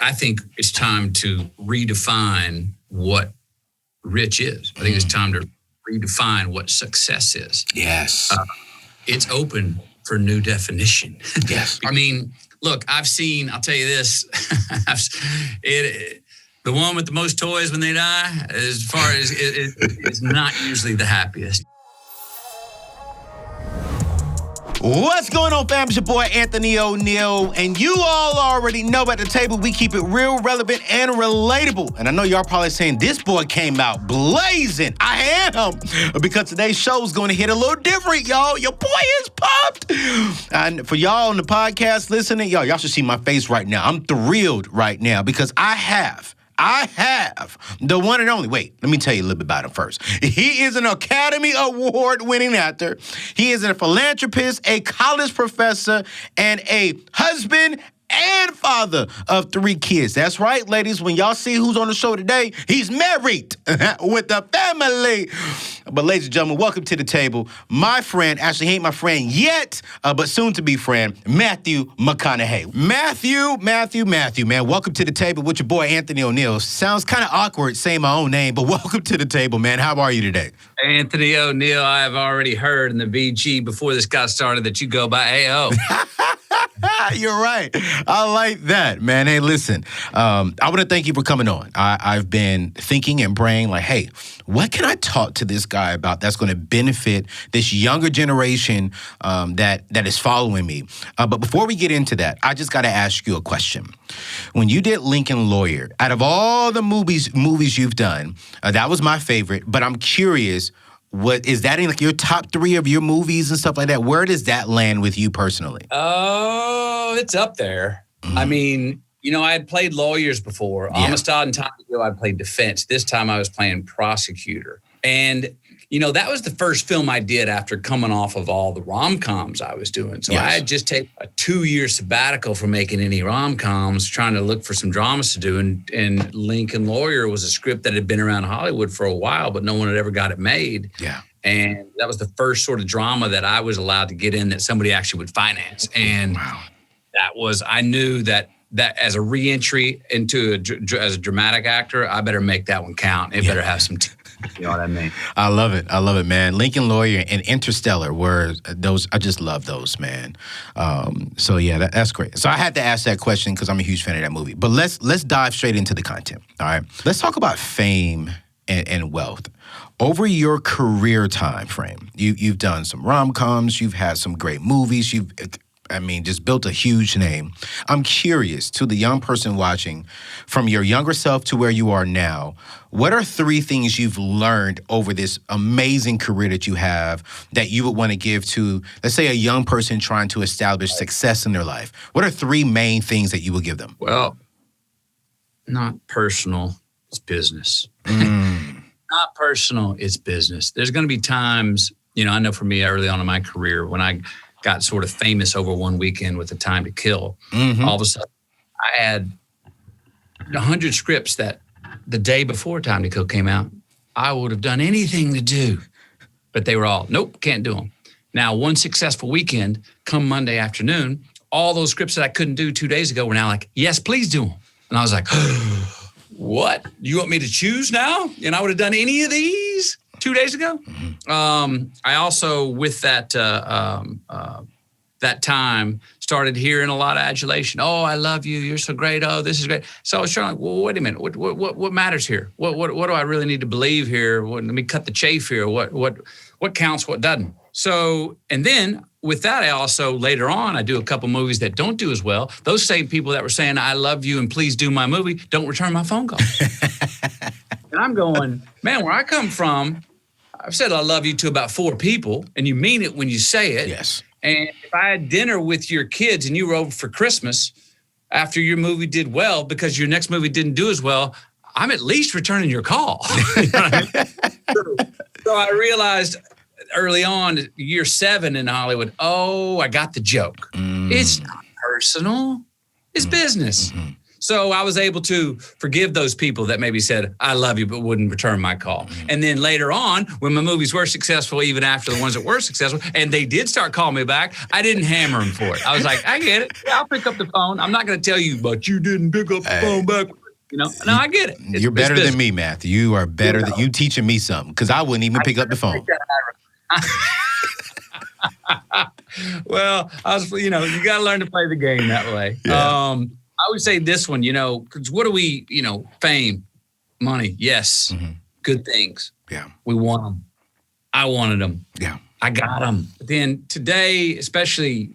I think it's time to redefine what rich is. I think it's time to redefine what success is. Yes. It's open for new definition. Yes. I mean, look, I'll tell you this, the one with the most toys when they die, as far as it's not usually the happiest. What's going on, fam? It's your boy, Anthony O'Neal, and you all already know at the table we keep it real, relevant, and relatable. And I know y'all probably saying, this boy came out blazing. I am, because today's show is going to hit a little different, y'all. Your boy is pumped. And for y'all on the podcast listening, y'all should see my face right now. I'm thrilled right now because I have the one and only. Wait, let me tell you a little bit about him first. He is an Academy Award-winning actor. He is a philanthropist, a college professor, and a husband and father of 3 kids. That's right, ladies. When y'all see who's on the show today, he's married with a family. But ladies and gentlemen, welcome to the table. My friend, actually he ain't my friend yet, but soon to be friend, Matthew McConaughey. Matthew, man, welcome to the table with your boy, Anthony O'Neal. Sounds kind of awkward saying my own name, but welcome to the table, man. How are you today? Anthony O'Neal, I have already heard in the VG before this got started that you go by AO. You're right. I like that, man. Hey, listen, I want to thank you for coming on. I've been thinking and praying like, hey, what can I talk to this guy about that's going to benefit this younger generation that is following me? But before we get into that, I just got to ask you a question. When you did Lincoln Lawyer, out of all the movies you've done, that was my favorite, but I'm curious, what is that in like your top 3 of your movies and stuff like that? Where does that land with you personally? Oh, it's up there. I mean, I had played lawyers before. Yeah. Amistad and Time ago, I played defense. This time I was playing prosecutor. And, that was the first film I did after coming off of all the rom-coms I was doing. So Yes. I had just taken a 2-year sabbatical from making any rom-coms, trying to look for some dramas to do. And Lincoln Lawyer was a script that had been around Hollywood for a while, but no one had ever got it made. Yeah. And that was the first sort of drama that I was allowed to get in that somebody actually would finance. And I knew that as a reentry into as a dramatic actor, I better make that one count. It better have some you know what I mean? I love it, man. Lincoln Lawyer and Interstellar were those. I just love those, man. So yeah, that's great. So I had to ask that question because I'm a huge fan of that movie. But let's dive straight into the content. All right, let's talk about fame and wealth. Over your career time frame, you've done some rom-coms, you've had some great movies, just built a huge name. I'm curious, to the young person watching, from your younger self to where you are now, what are 3 things you've learned over this amazing career that you have that you would want to give to, let's say, a young person trying to establish success in their life? What are 3 main things that you would give them? Well, not personal, it's business. Not personal, it's business. There's going to be times, I know for me early on in my career when I got sort of famous over one weekend with The Time to Kill. All of a sudden, I had 100 scripts that the day before Time to Kill came out, I would have done anything to do. But they were all, nope, can't do them. Now, one successful weekend, come Monday afternoon, all those scripts that I couldn't do 2 days ago were now like, yes, please do them. And I was like, what? You want me to choose now? And I would have done any of these 2 days ago? I also, with that time, started hearing a lot of adulation. Oh, I love you. You're so great. Oh, this is great. So I was trying to, well, wait a minute. What matters here? What do I really need to believe here? Let me cut the chafe here. What counts? What doesn't? So, and then with that, I also later on, I do a couple movies that don't do as well. Those same people that were saying, I love you and please do my movie, don't return my phone calls. And I'm going, man, where I come from, I've said I love you to about 4 people, and you mean it when you say it. Yes. And if I had dinner with your kids and you were over for Christmas after your movie did well because your next movie didn't do as well, I'm at least returning your call. You know what I mean? So I realized early on, year 7 in Hollywood, I got the joke. It's not personal. It's business. So I was able to forgive those people that maybe said, I love you, but wouldn't return my call. And then later on, when my movies were successful, even after the ones that were successful, and they did start calling me back, I didn't hammer them for it. I was like, I get it. Yeah, I'll pick up the phone. I'm not going to tell you, but you didn't pick up the phone back. No, I get it. You're better than me, Matthew. You are better than you teaching me something because I wouldn't even pick up the phone. Well, you got to learn to play the game that way. Yeah. I would say this one, because what do we, fame, money, yes, good things. Yeah. We want them. I wanted them. Yeah. I got them. But then today, especially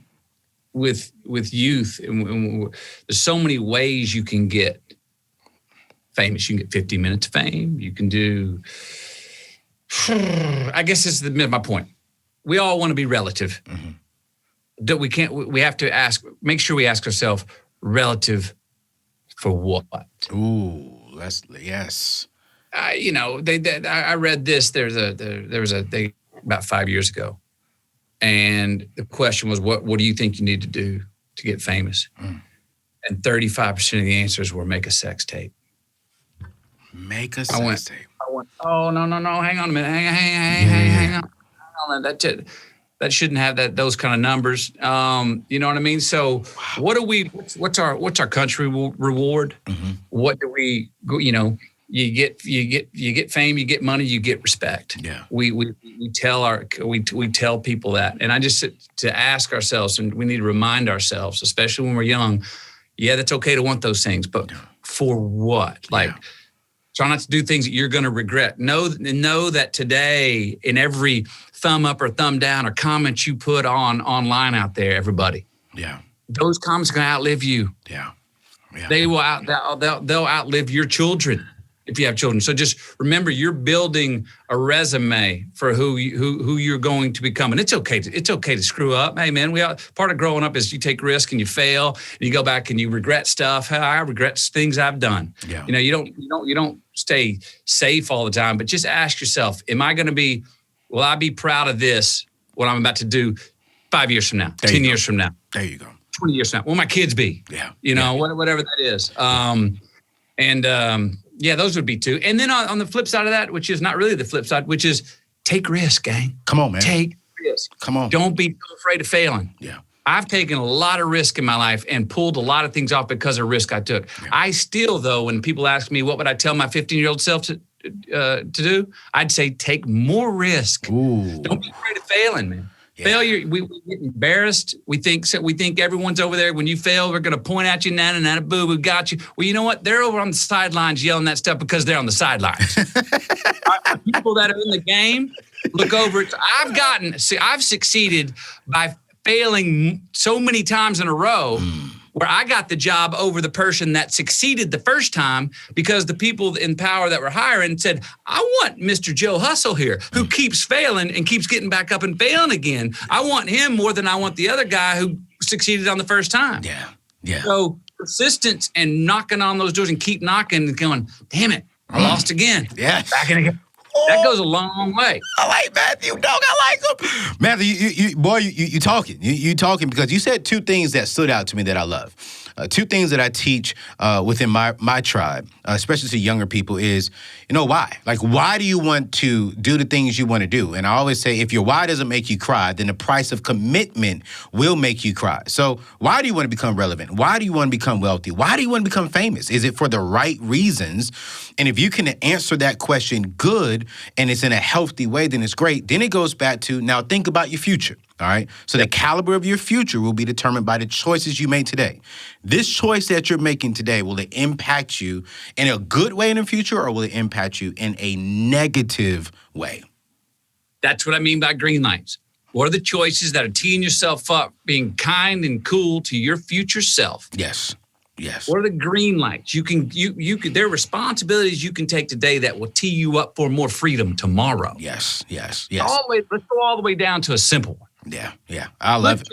with youth, and there's so many ways you can get famous. You can get 50 minutes of fame. You can do, I guess this is my point. We all want to be relative. We have to make sure we ask ourselves, relative for what? Ooh, yes. I read this. There was a thing about 5 years ago, and the question was, what do you think you need to do to get famous? And 35% of the answers were make a sex tape. Make a sex tape. I went, oh no, hang on a minute, hang on. That shouldn't have those kind of numbers. You know what I mean? So what do what's our country reward? What do we, you get fame, you get money, you get respect. Yeah. We tell people that. And I just to ask ourselves, and we need to remind ourselves, especially when we're young, yeah, that's okay to want those things, but for what? Try not to do things that you're going to regret. Know that today, in every thumb up or thumb down or comment you put online out there, everybody. Yeah. Those comments are going to outlive you. Yeah. They will they'll outlive your children if you have children. So just remember, you're building a resume for who you're going to become, and it's okay to screw up. Hey man, part of growing up is you take risk and you fail, and you go back and you regret stuff. I regret things I've done. Yeah. You don't stay safe all the time, but just ask yourself, will I be proud of this, what I'm about to do 5 years from now, 10 years from now? There you go. 20 years from now. Will my kids be? Yeah. Whatever that is. Yeah, those would be two. And then on the flip side of that, which is not really the flip side, which is take risk, gang. Come on, man. Take risk. Come on. Don't be so afraid of failing. Yeah. I've taken a lot of risk in my life and pulled a lot of things off because of risk I took. Yeah. I still, though, when people ask me, what would I tell my 15-year-old self to do? I'd say take more risk. Ooh. Don't be afraid of failing, man. Yeah. Failure, we get embarrassed. We think everyone's over there. When you fail, we're going to point at you, nana, boo, we got you. Well, you know what? They're over on the sidelines yelling that stuff because they're on the sidelines. People that are in the game, look over it. I've succeeded by failing so many times in a row where I got the job over the person that succeeded the first time because the people in power that were hiring said, I want Mr. Joe Hustle here who keeps failing and keeps getting back up and failing again. I want him more than I want the other guy who succeeded on the first time. Yeah, yeah. So persistence and knocking on those doors and keep knocking and going, damn it, I lost again. Yeah. Back in again. That goes a long way. I like Matthew, dog. I like him. Matthew, you talking. You talking because you said two things that stood out to me that I love. Two things that I teach within my tribe, especially to younger people, is, why? Like, why do you want to do the things you want to do? And I always say, if your why doesn't make you cry, then the price of commitment will make you cry. So why do you want to become relevant? Why do you want to become wealthy? Why do you want to become famous? Is it for the right reasons? And if you can answer that question good and it's in a healthy way, then it's great. Then it goes back to, now think about your future. All right. So the caliber of your future will be determined by the choices you make today. This choice that you're making today, will it impact you in a good way in the future, or will it impact you in a negative way? That's what I mean by green lights. What are the choices that are teeing yourself up, being kind and cool to your future self? Yes. Yes. What are the green lights? You can there are responsibilities you can take today that will tee you up for more freedom tomorrow. Yes. Let's go all the way down to a simple one. Yeah. I love it.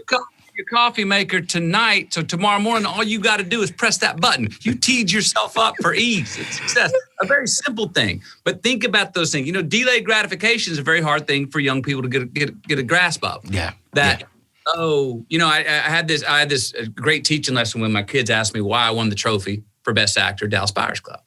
Your coffee maker tonight, so tomorrow morning, all you got to do is press that button. You teed yourself up for ease and success. A very simple thing, but think about those things. Delayed gratification is a very hard thing for young people to get a grasp of. Yeah. I had this great teaching lesson when my kids asked me why I won the trophy for Best Actor, Dallas Buyers Club.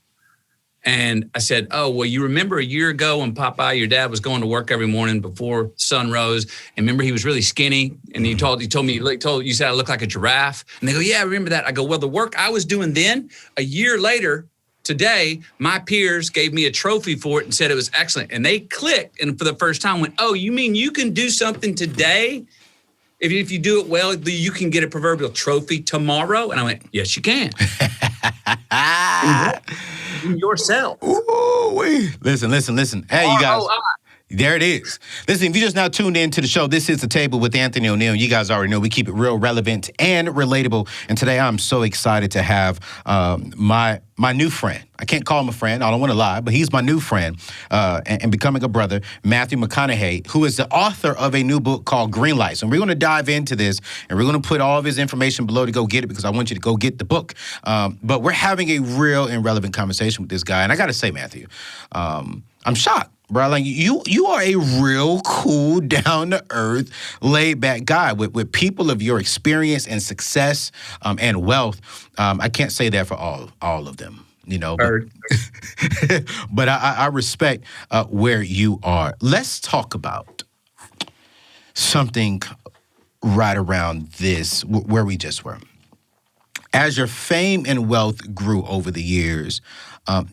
And I said, oh, well, you remember a year ago when Popeye, your dad, was going to work every morning before sun rose, and remember he was really skinny, and you told me, you said I look like a giraffe, and they go, yeah, I remember that. I go, well, the work I was doing then, a year later, today, my peers gave me a trophy for it and said it was excellent, and they clicked, and for the first time went, oh, you mean you can do something today? If you do it well, you can get a proverbial trophy tomorrow? And I went, yes, you can. In yourself. Ooh, listen. Hey, you guys. There it is. Listen, if you just now tuned in to the show, this is The Table with Anthony O'Neill. You guys already know we keep it real relevant and relatable. And today I'm so excited to have my new friend. I can't call him a friend. I don't want to lie, but he's my new friend and becoming a brother, Matthew McConaughey, who is the author of a new book called Green Lights. And we're going to dive into this, and we're going to put all of his information below to go get it because I want you to go get the book. But we're having a real and relevant conversation with this guy. And I got to say, Matthew, I'm shocked. Bro, like you are a real cool, down-to-earth, laid-back guy with people of your experience and success and wealth. I can't say that for all of them, you know. But I respect where you are. Let's talk about something right around this, where we just were. As your fame and wealth grew over the years,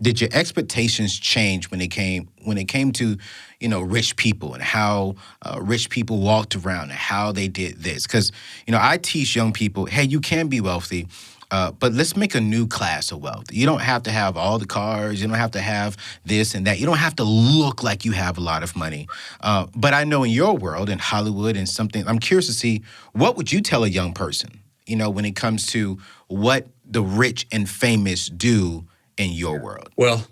did your expectations change when it came to, you know, rich people and how rich people walked around and how they did this? Because, you know, I teach young people, hey, you can be wealthy, but let's make a new class of wealth. You don't have to have all the cars. You don't have to have this and that. You don't have to look like you have a lot of money. But I know in your world, in Hollywood and something, I'm curious to see, what would you tell a young person, you know, when it comes to what the rich and famous do in your world? Well,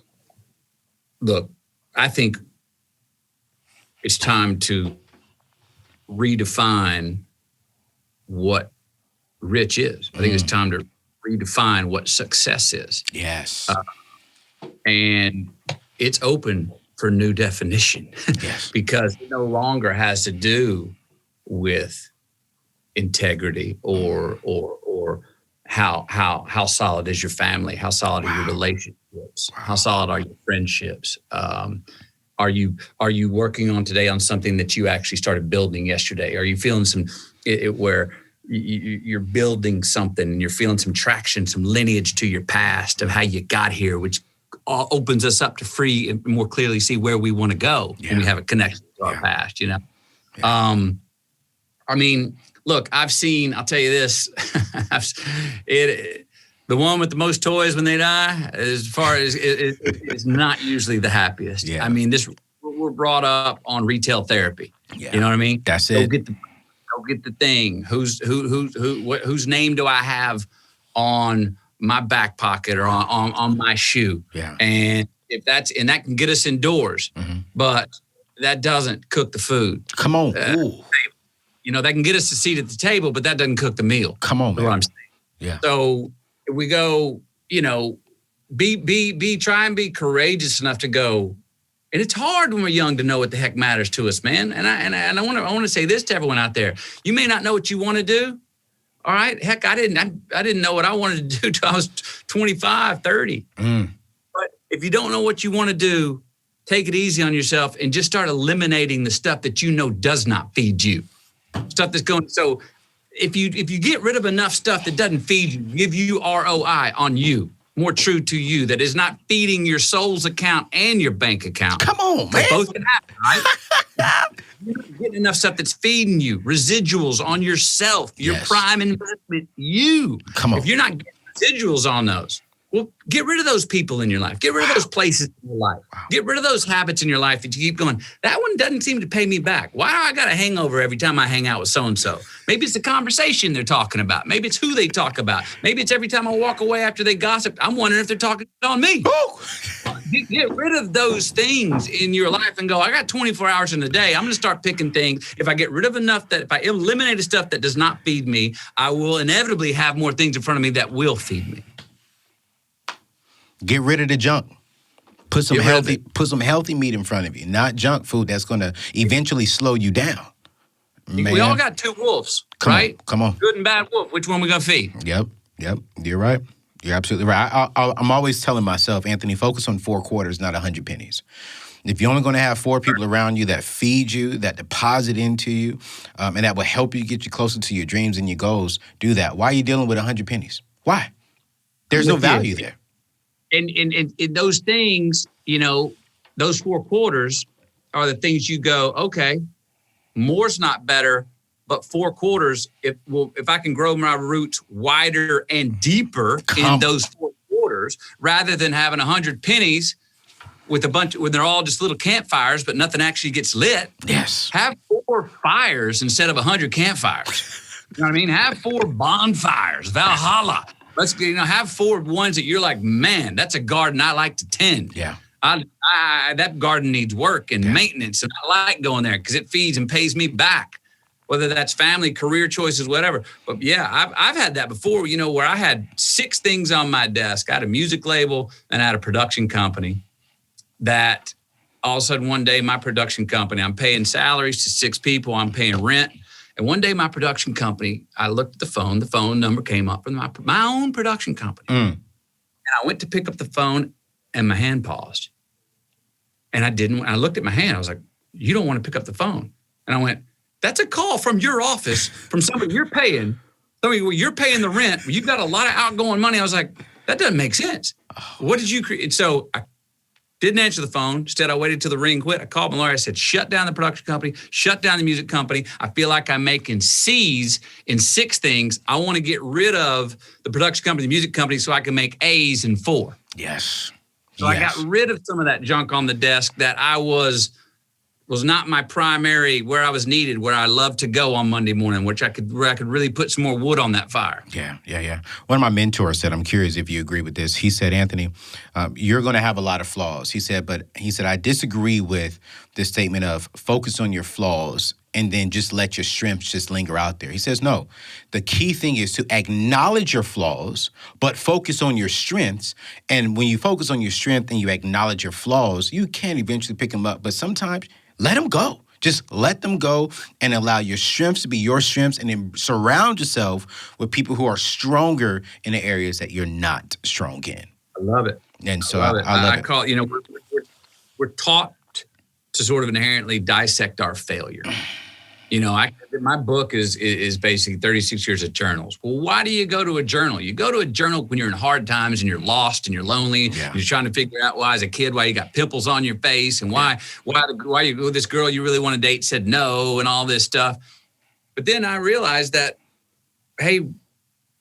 look, I think it's time to redefine what rich is. I think it's time to redefine what success is. Yes. And it's open for new definition. Yes. Because it no longer has to do with integrity or how solid is your family, how solid are your relationships, how solid are your friendships. Are you working on today on something that you actually started building yesterday? Are you feeling where you're building something and you're feeling some traction, some lineage to your past of how you got here, which opens us up to free and more clearly see where we want to go when we have a connection to our past, you know? Yeah. I mean, look, I'll tell you this, the one with the most toys when they die, as far as it's not usually the happiest. Yeah. I mean, we're brought up on retail therapy. Yeah. You know what I mean? That's it. Go get the thing. Whose name do I have on my back pocket or on my shoe? Yeah. And that can get us indoors, but that doesn't cook the food. Come on. You know, that can get us a seat at the table, but that doesn't cook the meal. Come on, man. What I'm saying. Yeah. So we go, you know, try and be courageous enough to go. And it's hard when we're young to know what the heck matters to us, man. And I want to say this to everyone out there. You may not know what you want to do. All right. Heck, I didn't know what I wanted to do till I was 25, 30. But if you don't know what you want to do, take it easy on yourself and just start eliminating the stuff that you know does not feed you. Stuff that's going. So if you get rid of enough stuff that doesn't feed you, give you ROI on you, more true to you, that is not feeding your soul's account and your bank account. Come on, man. Both can happen, right? You're not getting enough stuff that's feeding you, residuals on yourself, your prime investment, you. Come on. If you're not getting residuals on those, well, get rid of those people in your life. Get rid of those places in your life. Get rid of those habits in your life that you keep going, that one doesn't seem to pay me back. Why do I got a hangover every time I hang out with so-and-so? Maybe it's the conversation they're talking about. Maybe it's who they talk about. Maybe it's every time I walk away after they gossip, I'm wondering if they're talking on me. Get rid of those things in your life and go, I got 24 hours in a day. I'm going to start picking things. If I get rid of enough if I eliminate the stuff that does not feed me, I will inevitably have more things in front of me that will feed me. Get rid of the junk. Put some healthy meat in front of you, not junk food that's going to eventually slow you down. Man. We all got two wolves, right? Come on. Good and bad wolf. Which one we going to feed? Yep. You're right. You're absolutely right. I'm always telling myself, Anthony, focus on 4 quarters, not 100 pennies. If you're only going to have 4 people around you that feed you, that deposit into you, and that will help you get you closer to your dreams and your goals, do that. Why are you dealing with 100 pennies? Why? There's no value there. And those things, those 4 quarters are the things you go, okay, more's not better, but 4 quarters, if I can grow my roots wider and deeper in those 4 quarters, rather than having 100 pennies with a bunch, when they're all just little campfires, but nothing actually gets lit. Yes. Have 4 fires instead of 100 campfires. You know what I mean? Have 4 bonfires, Valhalla. Let's have 4 ones that you're like, man, that's a garden I like to tend. Yeah. That garden needs work and maintenance, and I like going there because it feeds and pays me back, whether that's family, career choices, whatever. But yeah, I've had that before, where I had 6 things on my desk. I had a music label and I had a production company that all of a sudden one day my production company, I'm paying salaries to 6 people, I'm paying rent. And one day my production company, I looked at the phone number came up from my own production company. And I went to pick up the phone and my hand paused. And I looked at my hand, I was like, you don't want to pick up the phone. And I went, that's a call from your office, from somebody you're paying. You're paying the rent, you've got a lot of outgoing money. I was like, that doesn't make sense. What did you create? So I didn't answer the phone. Instead, I waited till the ring quit. I called my lawyer. I said, shut down the production company, shut down the music company. I feel like I'm making C's in 6 things. I want to get rid of the production company, the music company, so I can make A's in 4. Yes. So I got rid of some of that junk on the desk that I was not my primary, where I was needed, where I love to go on Monday morning, where I could really put some more wood on that fire. Yeah. One of my mentors said, I'm curious if you agree with this. He said, Anthony, you're going to have a lot of flaws. He said, I disagree with the statement of focus on your flaws and then just let your strengths just linger out there. He says, no, the key thing is to acknowledge your flaws, but focus on your strengths. And when you focus on your strength and you acknowledge your flaws, you can eventually pick them up. But sometimes let them go. Just let them go and allow your strengths to be your strengths, and then surround yourself with people who are stronger in the areas that you're not strong in. I love it. And so I love it. I call it, we're taught to sort of inherently dissect our failure. My book is basically 36 years of journals. Well, why do you go to a journal? You go to a journal when you're in hard times and you're lost and you're lonely. Yeah. You're trying to figure out why, as a kid, why you got pimples on your face and why you this girl you really want to date said no and all this stuff. But then I realized that, hey,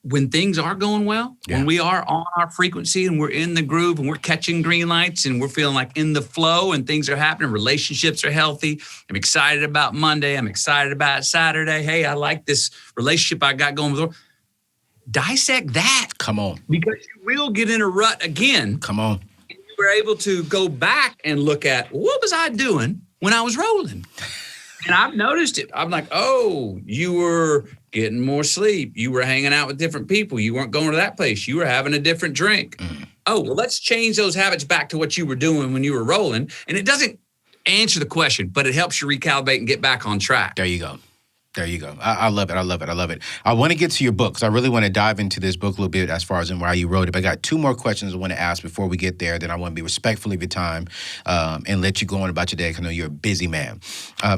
when things are going well, when we are on our frequency and we're in the groove and we're catching green lights and we're feeling like in the flow and things are happening, relationships are healthy. I'm excited about Monday. I'm excited about Saturday. Hey, I like this relationship I got going with her. Dissect that. Come on. Because you will get in a rut again. Come on. And you were able to go back and look at, what was I doing when I was rolling? And I've noticed it. I'm like, oh, you were getting more sleep. You were hanging out with different people. You weren't going to that place. You were having a different drink. Oh, well, let's change those habits back to what you were doing when you were rolling. And it doesn't answer the question, but it helps you recalibrate and get back on track. There you go. I love it. I want to get to your book because I really want to dive into this book a little bit as far as in why you wrote it. But I got 2 more questions I want to ask before we get there. Then I want to be respectful of your time and let you go on about your day because I know you're a busy man.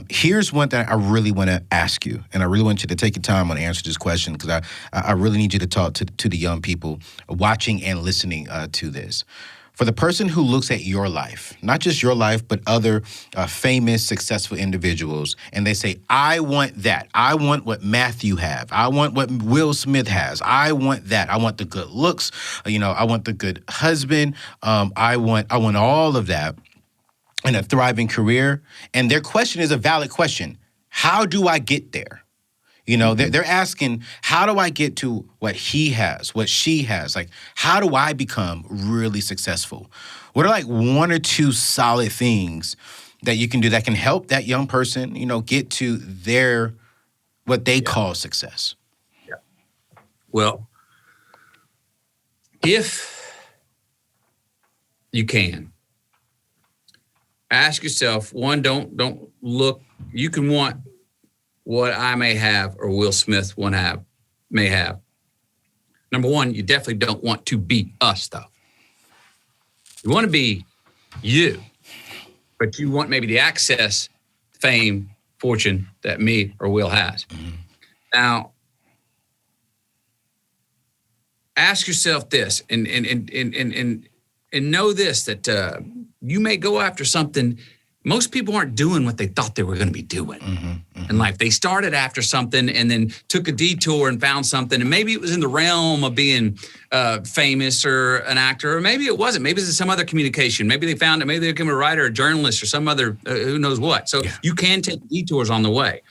Here's one that I really want to ask you, and I really want you to take your time on to answer this question because I really need you to talk to the young people watching and listening to this. For the person who looks at your life, not just your life, but other famous, successful individuals, and they say, I want that. I want what Matthew have. I want what Will Smith has. I want that. I want the good looks. I want the good husband. I want all of that and a thriving career. And their question is a valid question. How do I get there? They're asking, how do I get to what he has, what she has? Like, how do I become really successful? What are like 1 or 2 solid things that you can do that can help that young person, get to their, what they call success? Yeah. Well, if you can, ask yourself, one, don't look, you can want what I may have or Will Smith may have. Number one, you definitely don't want to be us, though. You want to be you, but you want maybe the access, fame, fortune that me or Will has. Now, ask yourself this, and know this, that you may go after something. Most people aren't doing what they thought they were going to be doing in life. They started after something and then took a detour and found something. And maybe it was in the realm of being famous or an actor, or maybe it wasn't. Maybe it's some other communication. Maybe they found it. Maybe they became a writer, a journalist, or some other, who knows what. So you can take detours on the way.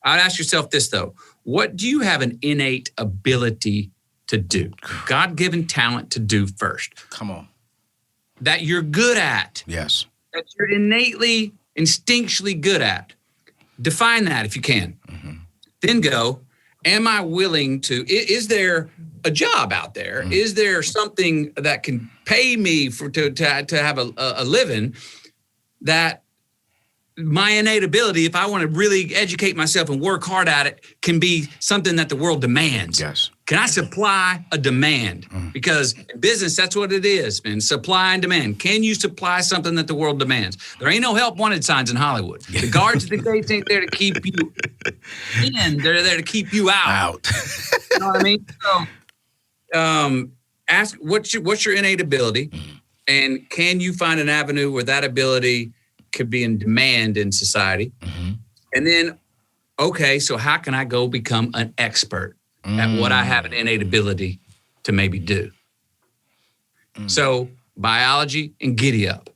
I'd ask yourself this, though. What do you have an innate ability to do? God-given talent to do first. Come on. That you're good at. Yes. That you're innately, instinctually good at. Define that if you can. Then go, am I willing to, is there a job out there? Is there something that can pay me to have a living that my innate ability, if I want to really educate myself and work hard at it, can be something that the world demands? Yes. Can I supply a demand? Because in business, that's what it is, man. Supply and demand. Can you supply something that the world demands? There ain't no help wanted signs in Hollywood. The guards at the gates ain't there to keep you in. They're there to keep you out. You know what I mean? So, ask what's your innate ability, and can you find an avenue where that ability could be in demand in society? And then, okay, so how can I go become an expert at what I have an innate ability to maybe do? So biology and giddy up.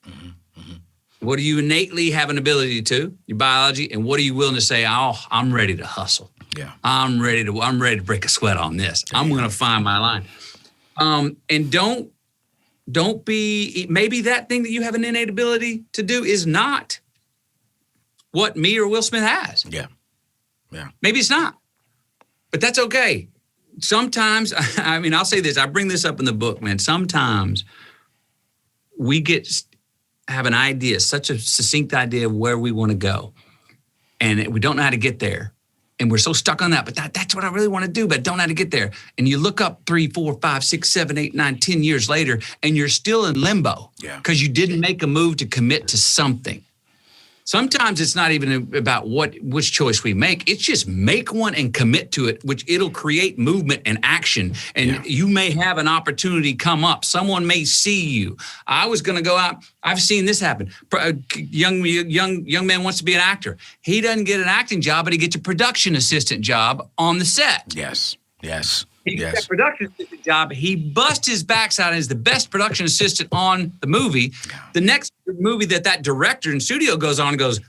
What do you innately have an ability to? Your biology, and what are you willing to say? Oh, I'm ready to hustle. Yeah. I'm ready to break a sweat on this. I'm going to find my line. And don't be, maybe that thing that you have an innate ability to do is not what me or Will Smith has. Yeah. Yeah. Maybe it's not, but that's okay. Sometimes, I mean, I'll say this, I bring this up in the book, man. Sometimes we have an idea, such a succinct idea of where we want to go, and we don't know how to get there. And we're so stuck on that, but that's what I really want to do, but don't know how to get there. And you look up 3, 4, 5, 6, 7, 8, 9, 10 years later, and you're still in limbo because you didn't make a move to commit to something. Sometimes it's not even about which choice we make. It's just make one and commit to it, which it'll create movement and action. And you may have an opportunity come up. Someone may see you. I was going to go out. I've seen this happen. A young man wants to be an actor. He doesn't get an acting job, but he gets a production assistant job on the set. Yes. He gets that production assistant job. He busts his backside and is the best production assistant on the movie. The next movie that director and studio goes on and goes,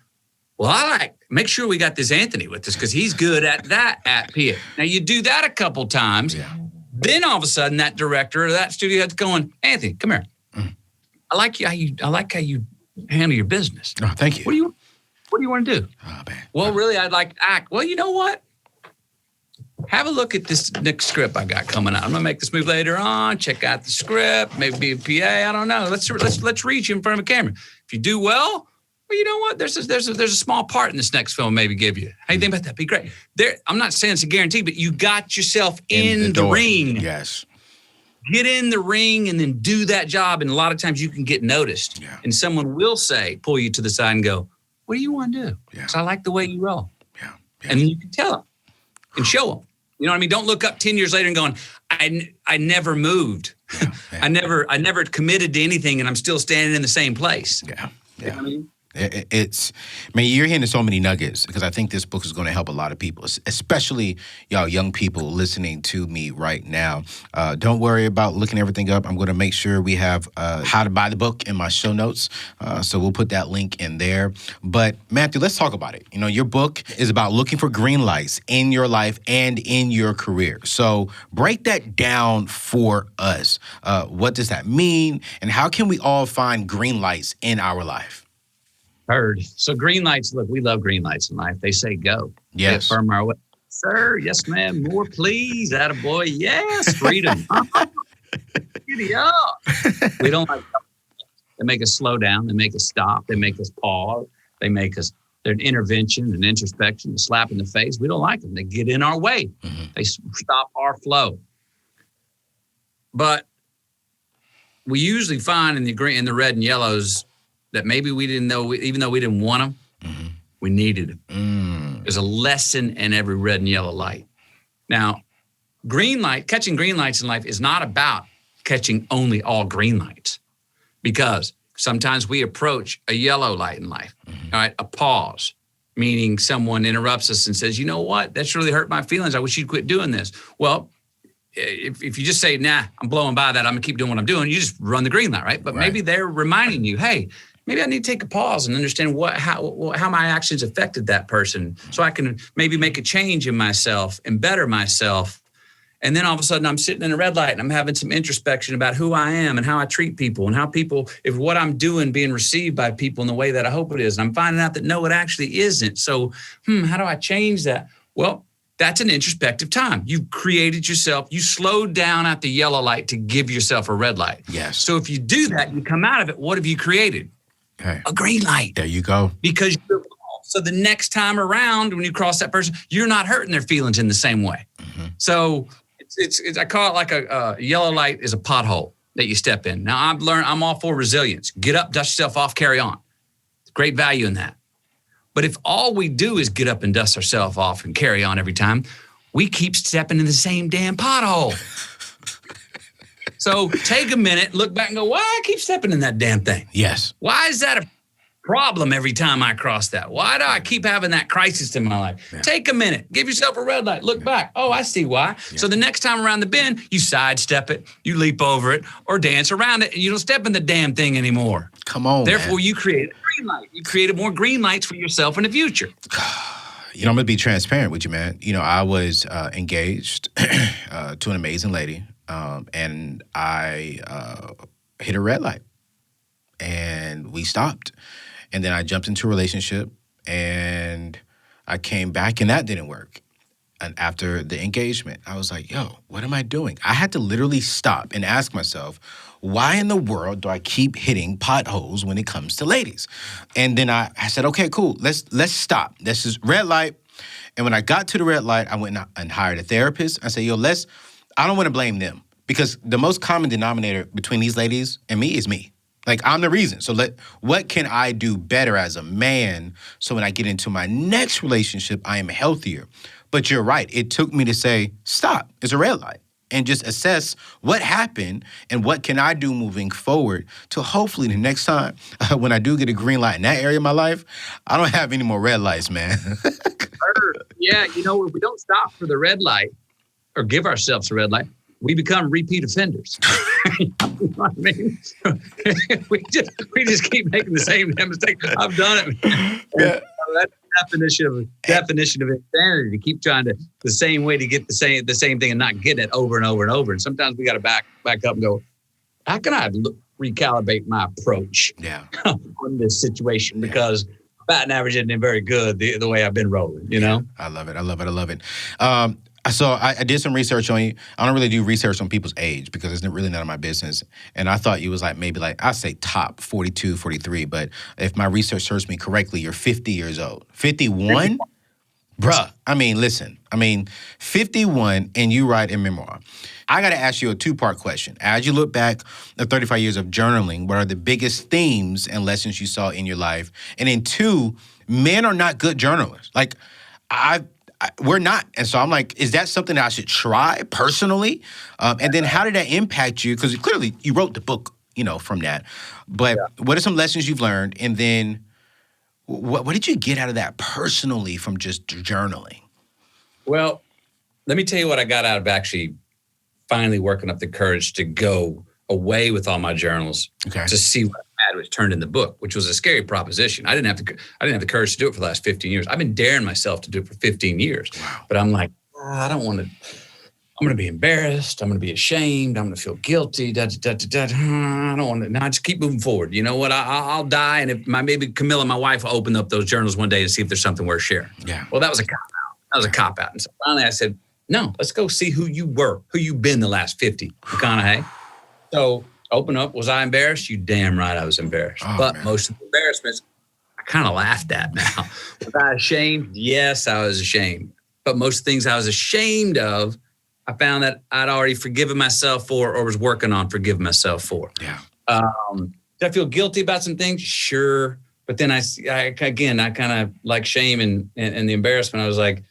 well, make sure we got this Anthony with us because he's good at that at PA. Now you do that a couple times. Then all of a sudden that director or that studio head's going, Anthony, come here. I like how you handle your business. Oh, thank you. What do you want to do? Oh, man. Well, really, I'd like to act. Well, you know what? Have a look at this next script I got coming out. I'm gonna make this move later on. Check out the script. Maybe be a PA. I don't know. Let's reach you in front of a camera. If you do well, you know what? There's a small part in this next film. Maybe give you. How you think about that? Be great. I'm not saying it's a guarantee, but you got yourself in the ring. Yes. Get in the ring and then do that job. And a lot of times you can get noticed, and someone will pull you to the side and go, "What do you want to do? Because I like the way you roll." And then you can tell them and show them. You know what I mean? Don't look up 10 years later and going, I never moved. I never committed to anything, and I'm still standing in the same place. You know what I mean? You're hearing so many nuggets because I think this book is going to help a lot of people, especially y'all young people listening to me right now. Don't worry about looking everything up. I'm going to make sure we have how to buy the book in my show notes. So we'll put that link in there. But Matthew, let's talk about it. You know, your book is about looking for green lights in your life and in your career. So break that down for us. What does that mean? And how can we all find green lights in our life? Heard. So green lights, look, we love green lights in life. They say go. Yes. They affirm our way. Sir, yes, ma'am. More, please. Attaboy. Yes, freedom. Giddy up. We don't like them. They make us slow down. They make us stop. They make us pause. They make us, they're an intervention, an introspection, a slap in the face. We don't like them. They get in our way. They stop our flow. But we usually find in the green, in the red and yellows that maybe we didn't know, even though we didn't want them, we needed them. There's a lesson in every red and yellow light. Now, catching green lights in life is not about catching only all green lights, because sometimes we approach a yellow light in life, all right, a pause, meaning someone interrupts us and says, you know what, that's really hurt my feelings. I wish you'd quit doing this. Well, if you just say, nah, I'm blowing by that, I'm gonna keep doing what I'm doing, you just run the green light, right? But maybe they're reminding you, hey, maybe I need to take a pause and understand how my actions affected that person, so I can maybe make a change in myself and better myself. And then all of a sudden I'm sitting in a red light and I'm having some introspection about who I am and how I treat people and how people, if what I'm doing being received by people in the way that I hope it is. And I'm finding out that no, it actually isn't. So, how do I change that? Well, that's an introspective time. You created yourself. You slowed down at the yellow light to give yourself a red light. Yes. So if you do that, you come out of it. What have you created? Okay. A green light. There you go. Because you're so the next time around when you cross that person, you're not hurting their feelings in the same way. So it's I call it like a yellow light is a pothole that you step in. Now I'm all for resilience. Get up, dust yourself off, carry on. Great value in that. But if all we do is get up and dust ourselves off and carry on every time, we keep stepping in the same damn pothole. So take a minute, look back and go, why I keep stepping in that damn thing? Yes. Why is that a problem every time I cross that? Why do I keep having that crisis in my life? Yeah. Take a minute, give yourself a red light, look back. Oh, I see why. Yeah. So the next time around the bend, you sidestep it, you leap over it, or dance around it, and you don't step in the damn thing anymore. Come on, Therefore, man. you created a green light. You created more green lights for yourself in the future. I'm going to be transparent with you, man. I was engaged to an amazing lady, and I hit a red light, and we stopped. And then I jumped into a relationship, and I came back, and that didn't work. And after the engagement, I was like, yo, what am I doing? I had to literally stop and ask myself, why in the world do I keep hitting potholes when it comes to ladies? And then I said, okay, cool, let's stop. This is red light. And when I got to the red light, I went and hired a therapist. I said, yo, I don't want to blame them, because the most common denominator between these ladies and me is me. Like, I'm the reason. So what can I do better as a man so when I get into my next relationship, I am healthier? But you're right. It took me to say, stop. It's a red light. And just assess what happened and what can I do moving forward to hopefully the next time when I do get a green light in that area of my life, I don't have any more red lights, man. Yeah, if we don't stop for the red light or give ourselves a red light, we become repeat offenders. You know what I mean? we just keep making the same damn mistake. I've done it. Yeah. That's the definition of insanity, to keep trying to the same way to get the same thing and not get it over and over and over. And sometimes we got to back up and go, how can I recalibrate my approach on this situation? Because batting average isn't very good the way I've been rolling, you know? I love it. So I did some research on you. I don't really do research on people's age because it's really none of my business. And I thought you was maybe I'd say top 42, 43. But if my research serves me correctly, you're 50 years old. 51? Bruh, listen. 51 and you write a memoir. I got to ask you a two-part question. As you look back at 35 years of journaling, what are the biggest themes and lessons you saw in your life? And then two, men are not good journalists. We're not. And so I'm like, is that something that I should try personally? And then how did that impact you? Because clearly you wrote the book, from that. But what are some lessons you've learned? And then what did you get out of that personally from just journaling? Well, let me tell you what I got out of actually finally working up the courage to go away with all my journals to see what I had was turned in the book, which was a scary proposition. I didn't have the courage to do it for the last 15 years. I've been daring myself to do it for 15 years. Wow. But I'm like, I don't want to. I'm going to be embarrassed. I'm going to be ashamed. I'm going to feel guilty. I don't want to. Now I just keep moving forward. You know what? I'll die. And if maybe Camilla, my wife, will open up those journals one day and see if there's something worth sharing. Yeah. Well, that was a cop out. And so finally I said, no, let's go see who you were, who you've been the last 50, McConaughey. So open up. Was I embarrassed? You damn right I was embarrassed. But most of the embarrassments, I kind of laughed at now. Was I ashamed? Yes, I was ashamed. But most things I was ashamed of, I found that I'd already forgiven myself for or was working on forgiving myself for. Yeah. Did I feel guilty about some things? Sure. But then I kind of like shame and the embarrassment. I was like,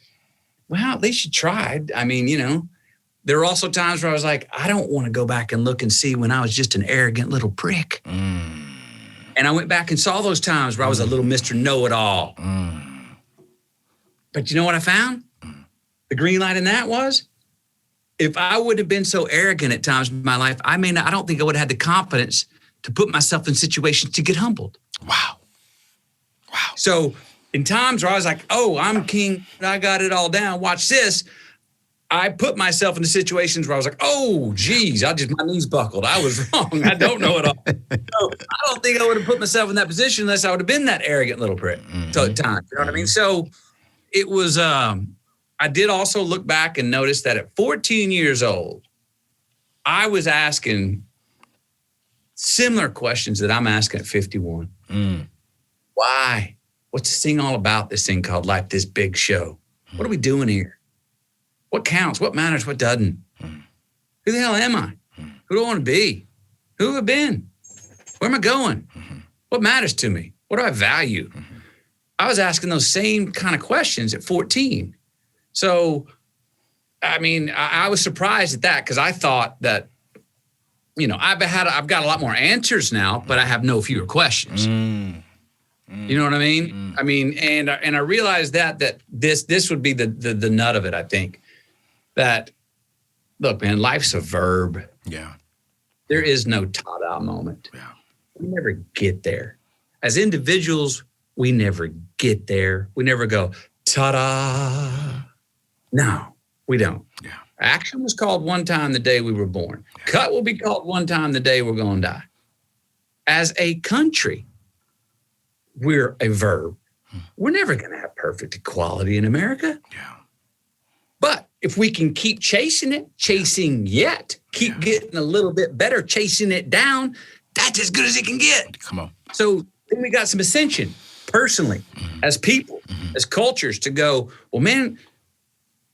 well, at least you tried. I mean, there were also times where I was like, I don't want to go back and look and see when I was just an arrogant little prick. And I went back and saw those times where I was a little Mr. Know-it-all. But you know what I found? The green light in that was, if I would have been so arrogant at times in my life, I don't think I would have had the confidence to put myself in situations to get humbled. Wow. So in times where I was like, oh, I'm king, I got it all down, watch this. I put myself into situations where I was like, oh, geez, my knees buckled. I was wrong. I don't know it all. So I don't think I would have put myself in that position unless I would have been that arrogant little prick at times. You know what I mean? So it was, I did also look back and notice that at 14 years old, I was asking similar questions that I'm asking at 51. Why? What's this thing all about, this thing called life, this big show? What are we doing here? What counts? What matters? What doesn't? Who the hell am I? Who do I want to be? Who have I been? Where am I going? What matters to me? What do I value? I was asking those same kind of questions at 14. So, I mean, I was surprised at that because I thought that, I've got a lot more answers now, but I have no fewer questions. You know what I mean? I mean, and I realized that this would be the nut of it, I think. That, look, man, life's a verb. Yeah. There is no ta-da moment. Yeah. We never get there. As individuals, we never get there. We never go, ta-da. No, we don't. Yeah. Action was called one time the day we were born. Yeah. Cut will be called one time the day we're going to die. As a country, we're a verb. We're never going to have perfect equality in America. Yeah. But if we can keep chasing getting a little bit better, chasing it down, that's as good as it can get. Come on. So then we got some ascension personally, as people, as cultures to go, well, man,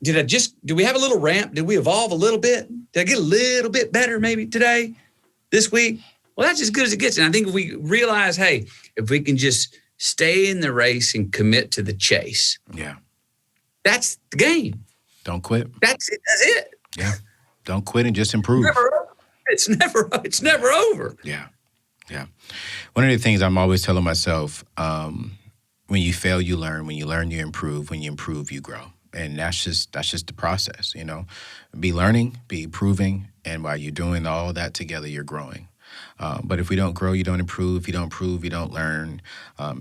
did we have a little ramp? Did we evolve a little bit? Did I get a little bit better maybe today, this week? Well, that's as good as it gets. And I think if we realize, hey, if we can just stay in the race and commit to the chase. Yeah. That's the game. Don't quit. That's it. Yeah. Don't quit and just improve. It's never over. Yeah. Yeah. One of the things I'm always telling myself, when you fail, you learn. When you learn, you improve. When you improve, you grow. And that's just the process, Be learning, be improving, and while you're doing all that together, you're growing. But if we don't grow, you don't improve. If you don't improve, you don't learn.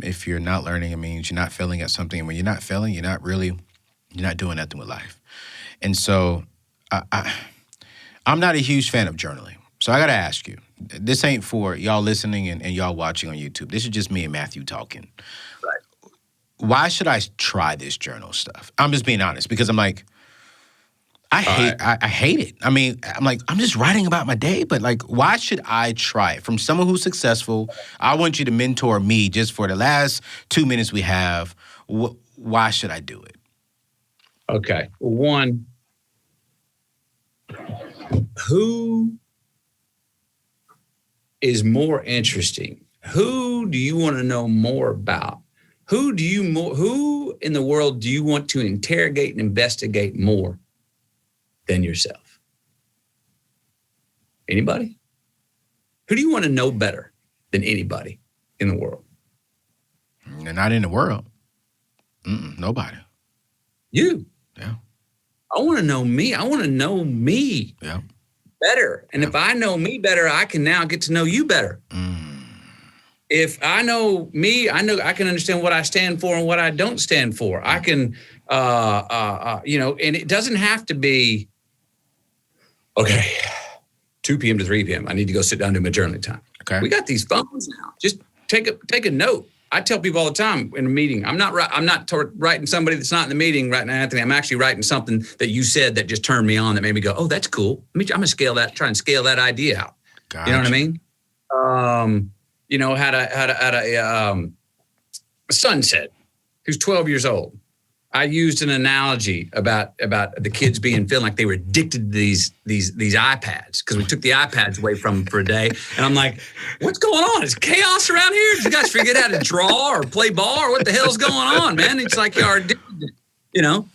If you're not learning, it means you're not failing at something. And when you're not failing, you're not doing nothing with life. And so I'm not a huge fan of journaling. So I got to ask you, this ain't for y'all listening and y'all watching on YouTube. This is just me and Matthew talking. Right. Why should I try this journal stuff? I'm just being honest because I'm like, I hate it. I mean, I'm like, I'm just writing about my day, but like, why should I try it? From someone who's successful, I want you to mentor me just for the last 2 minutes we have. Why should I do it? Okay. One, who is more interesting? Who do you want to know more about? Who in the world do you want to interrogate and investigate more than yourself? Anybody? Who do you want to know better than anybody in the world? Not in the world. Nobody. You. Yeah. I want to know me. I want to know me better. And if I know me better, I can now get to know you better. If I know me, I know I can understand what I stand for and what I don't stand for. I can, and it doesn't have to be, okay, 2 p.m. to 3 p.m. I need to go sit down and do my journaling time. Okay. We got these phones now. Just take a note. I tell people all the time in a meeting, I'm not writing somebody that's not in the meeting right now, Anthony. I'm actually writing something that you said that just turned me on, that made me go, oh, that's cool. I'm going to try and scale that idea out. Gotcha. You know what I mean? Had a son said, who's 12 years old. I used an analogy about the kids feeling like they were addicted to these iPads because we took the iPads away from them for a day. And I'm like, what's going on? Is chaos around here? Did you guys figure out how to draw or play ball or what the hell's going on, man? It's like you're addicted, you know?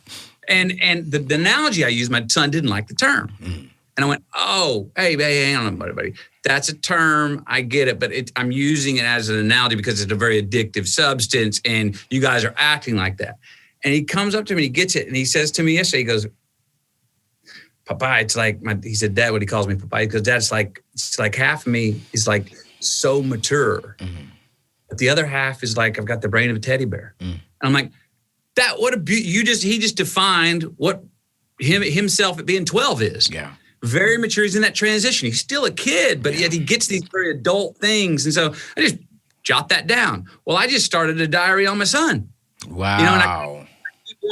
And the analogy I used, my son didn't like the term. And I went, oh, hey, hang on, buddy. That's a term. I get it, but I'm using it as an analogy because it's a very addictive substance and you guys are acting like that. And he comes up to me, he gets it, and he says to me yesterday, he goes, Papa, it's like, he said, Dad, what he calls me, Papa, he goes, Dad, it's like half of me is like so mature. But the other half is like, I've got the brain of a teddy bear. And I'm like, he just defined what himself at being 12 is. Yeah. Very mature. He's in that transition. He's still a kid, but yet he gets these very adult things. And so I just jot that down. Well, I just started a diary on my son. Wow. You know,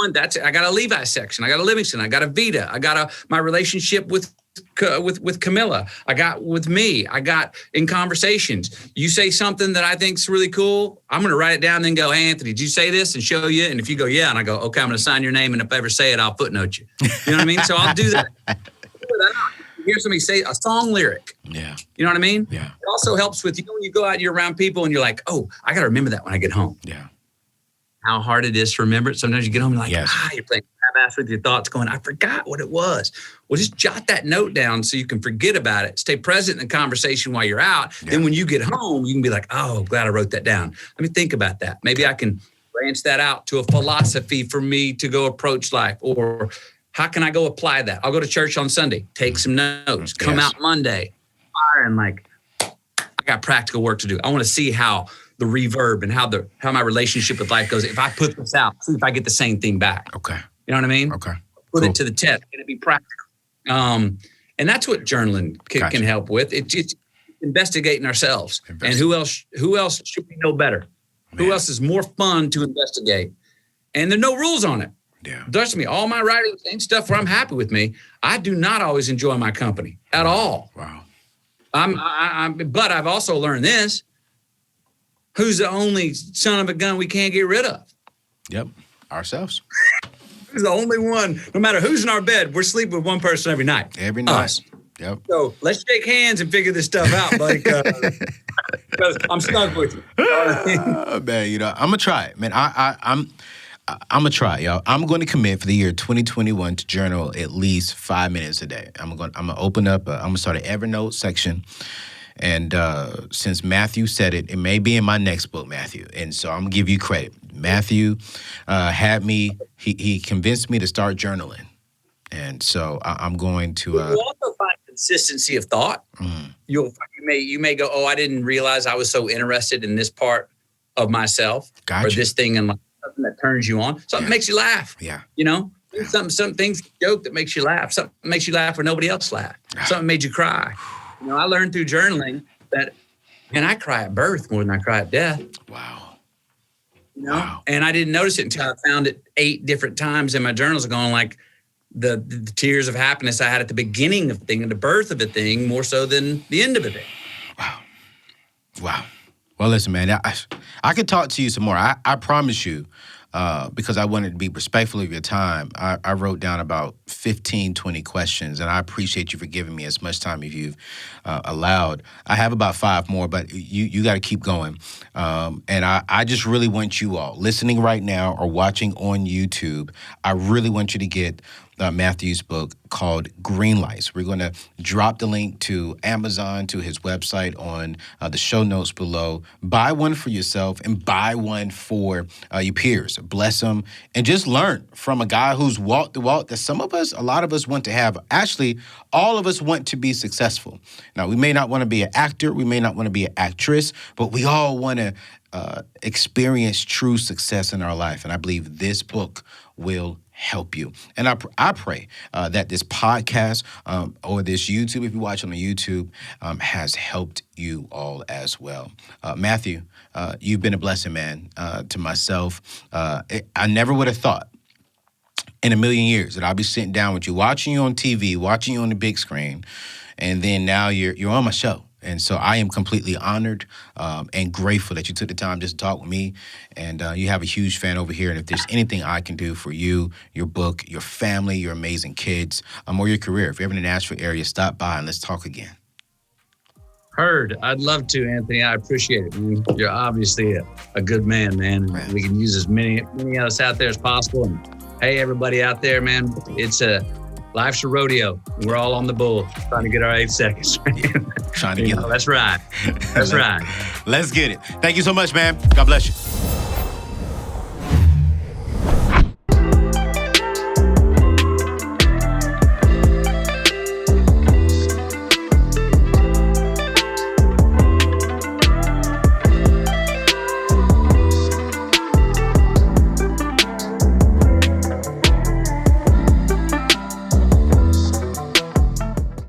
and I got a Levi section. I got a Livingston. I got a Vita. I got my relationship with Camilla. I got with me. I got in conversations. You say something that I think's really cool, I'm going to write it down and then go, hey, Anthony, did you say this? And show you. And if you go, yeah, and I go, okay, I'm going to sign your name. And if I ever say it, I'll footnote you. You know what I mean? So I'll do that. You hear somebody say a song lyric. Yeah. You know what I mean? Yeah. It also helps with, when you go out and you're around people and you're like, oh, I got to remember that when I get home. Yeah. How hard it is to remember it. Sometimes you get home and you're like, you're playing crab-ass with your thoughts going, I forgot what it was. Well, just jot that note down so you can forget about it. Stay present in the conversation while you're out. Yeah. Then when you get home, you can be like, oh, glad I wrote that down. Let me think about that. Maybe I can branch that out to a philosophy for me to go approach life. Or how can I go apply that? I'll go to church on Sunday, take some notes, come out Monday, and like, I got practical work to do. I want to see how the reverb and how my relationship with life goes. If I put this out, see if I get the same thing back. Okay. You know what I mean? Okay. Put it to the test. Can it be practical? And that's what journaling can help with. It's investigating ourselves. And who else should we know better? Man. Who else is more fun to investigate? And there are no rules on it. Yeah. Trust me, all my writing ain't stuff where I'm happy with me. I do not always enjoy my company at all. Wow. But I've also learned this. Who's the only son of a gun we can't get rid of? Yep. Ourselves. Who's the only one? No matter who's in our bed, we're sleeping with one person every night. Every night. Us. Yep. So let's shake hands and figure this stuff out, buddy. Because I'm stuck with you. Man, I'm gonna try it, man. I'm gonna try, y'all. I'm going to commit for the year 2021 to journal at least 5 minutes a day. I'm gonna open up. I'm gonna start an Evernote section. And since Matthew said it, it may be in my next book, Matthew. And so I'm going to give you credit. Matthew had me, he convinced me to start journaling. And so I'm going to... You'll also find consistency of thought. You may go, oh, I didn't realize I was so interested in this part of myself. Gotcha. Or this thing and like something that turns you on. Something makes you laugh. Yeah. You know? Yeah. Some things joke that makes you laugh. Something makes you laugh where nobody else laughed. Something made you cry. I learned through journaling that, and I cry at birth more than I cry at death. Wow. Wow. And I didn't notice it until I found it 8 different times in my journals going like the tears of happiness I had at the beginning of the thing and the birth of a thing more so than the end of a thing. Wow. Well, listen, man, I could talk to you some more. I promise you, because I wanted to be respectful of your time, I wrote down about 15, 20 questions, and I appreciate you for giving me as much time as you've allowed. I have about 5 more, but you got to keep going. And I just really want you all listening right now or watching on YouTube, I really want you to get Matthew's book called Green Lights. We're going to drop the link to Amazon, to his website on the show notes below. Buy one for yourself and buy one for your peers. Bless them and just learn from a guy who's walked the walk that a lot of us want to have. Actually, all of us want to be successful. Now, we may not want to be an actor. We may not want to be an actress, but we all want to experience true success in our life. And I believe this book will help you. And I pray that this podcast or this YouTube, if you watch on the YouTube, has helped you all as well. Matthew, you've been a blessing, man, to myself. I never would have thought in a million years that I'll be sitting down with you, watching you on TV, watching you on the big screen, and then now you're on my show. And so I am completely honored and grateful that you took the time just to talk with me. And you have a huge fan over here. And if there's anything I can do for you, your book, your family, your amazing kids, or your career, if you're ever in the Nashville area, stop by and let's talk again. Heard. I'd love to, Anthony. I appreciate it, man. You're obviously a good man, man. We can use as many of us out there as possible. And hey, everybody out there, man, life's a rodeo. We're all on the bull trying to get our 8 seconds. Trying to get it. That's right. That's right. Let's get it. Thank you so much, man. God bless you.